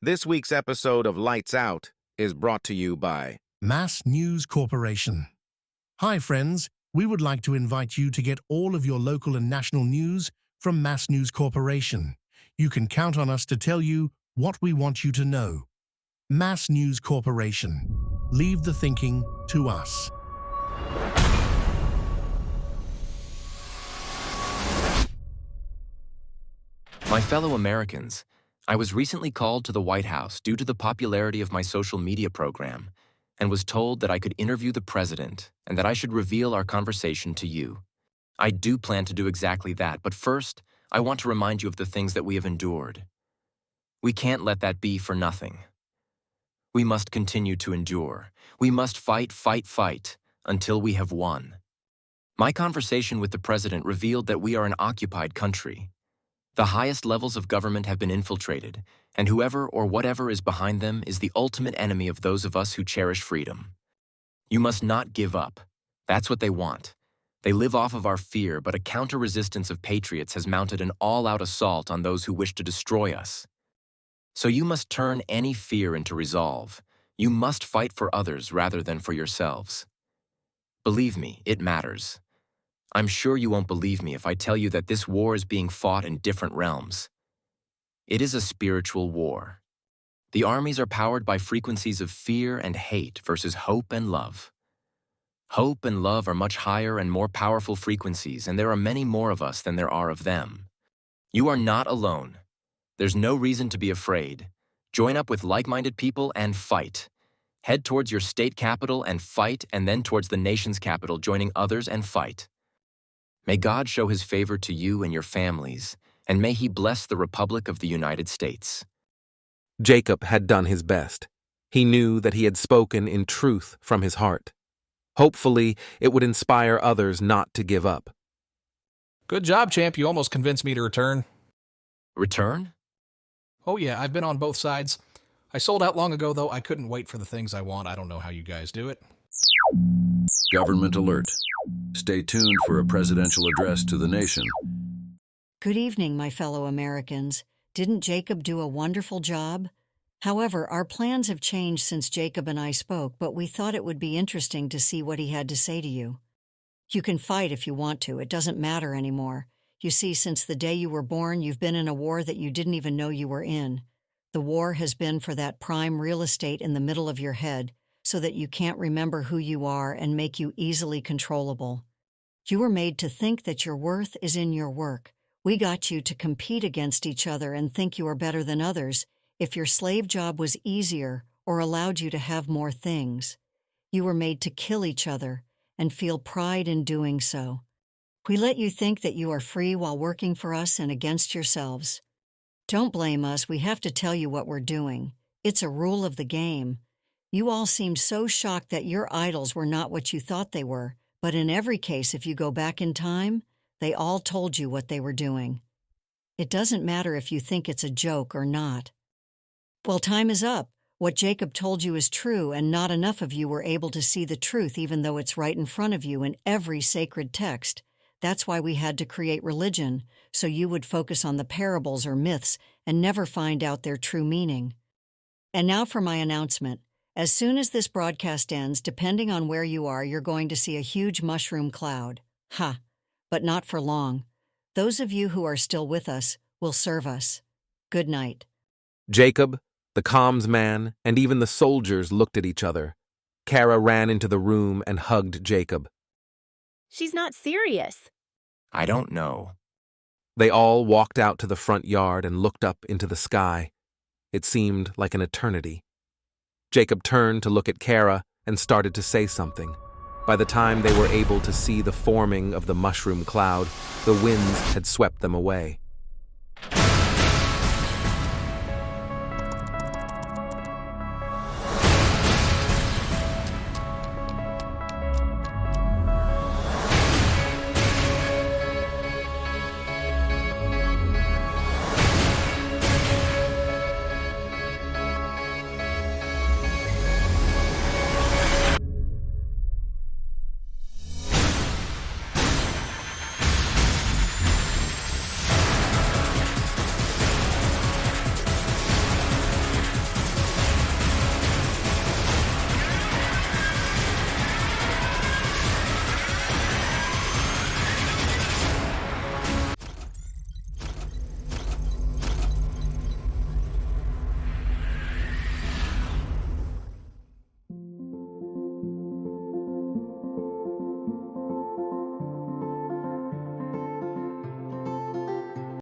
This week's episode of Lights Out is brought to you by Mass News Corporation. Hi friends, we would like to invite you to get all of your local and national news from Mass News Corporation. You can count on us to tell you what we want you to know. Mass News Corporation. Leave the thinking to us. My fellow Americans, I was recently called to the White House due to the popularity of my social media program and was told that I could interview the president and that I should reveal our conversation to you. I do plan to do exactly that, but first, I want to remind you of the things that we have endured. We can't let that be for nothing. We must continue to endure. We must fight until we have won. My conversation with the president revealed that we are an occupied country. The highest levels of government have been infiltrated, and whoever or whatever is behind them is the ultimate enemy of those of us who cherish freedom. You must not give up. That's what they want. They live off of our fear, but a counter-resistance of patriots has mounted an all-out assault on those who wish to destroy us. So you must turn any fear into resolve. You must fight for others rather than for yourselves. Believe me, it matters. I'm sure you won't believe me if I tell you that this war is being fought in different realms. It is a spiritual war. The armies are powered by frequencies of fear and hate versus hope and love. Hope and love are much higher and more powerful frequencies, and there are many more of us than there are of them. You are not alone. There's no reason to be afraid. Join up with like-minded people and fight. Head towards your state capital and fight, and then towards the nation's capital, joining others and fight. May God show His favor to you and your families, and may He bless the Republic of the United States. Jacob had done his best. He knew that he had spoken in truth from his heart. Hopefully, it would inspire others not to give up. Good job, champ. You almost convinced me to return. Return? Oh yeah, I've been on both sides. I sold out long ago, though. I couldn't wait for the things I want. I don't know how you guys do it. Government alert. Stay tuned for a presidential address to the nation. Good evening, my fellow Americans. Didn't Jacob do a wonderful job? However, our plans have changed since Jacob and I spoke, but we thought it would be interesting to see what he had to say to you. You can fight if you want to. It doesn't matter anymore. You see, since the day you were born, you've been in a war that you didn't even know you were in. The war has been for that prime real estate in the middle of your head, so that you can't remember who you are and make you easily controllable. You were made to think that your worth is in your work. We got you to compete against each other and think you are better than others if your slave job was easier or allowed you to have more things. You were made to kill each other and feel pride in doing so. We let you think that you are free while working for us and against yourselves. Don't blame us. We have to tell you what we're doing. It's a rule of the game. You all seemed so shocked that your idols were not what you thought they were, but in every case, if you go back in time, they all told you what they were doing. It doesn't matter if you think it's a joke or not. Well, time is up. What Jacob told you is true, and not enough of you were able to see the truth even though it's right in front of you in every sacred text. That's why we had to create religion, so you would focus on the parables or myths and never find out their true meaning. And now for my announcement. As soon as this broadcast ends, depending on where you are, you're going to see a huge mushroom cloud. Ha! But not for long. Those of you who are still with us will serve us. Good night. Jacob, the comms man, and even the soldiers looked at each other. Kara ran into the room and hugged Jacob. She's not serious. I don't know. They all walked out to the front yard and looked up into the sky. It seemed like an eternity. Jacob turned to look at Kara and started to say something. By the time they were able to see the forming of the mushroom cloud, the winds had swept them away.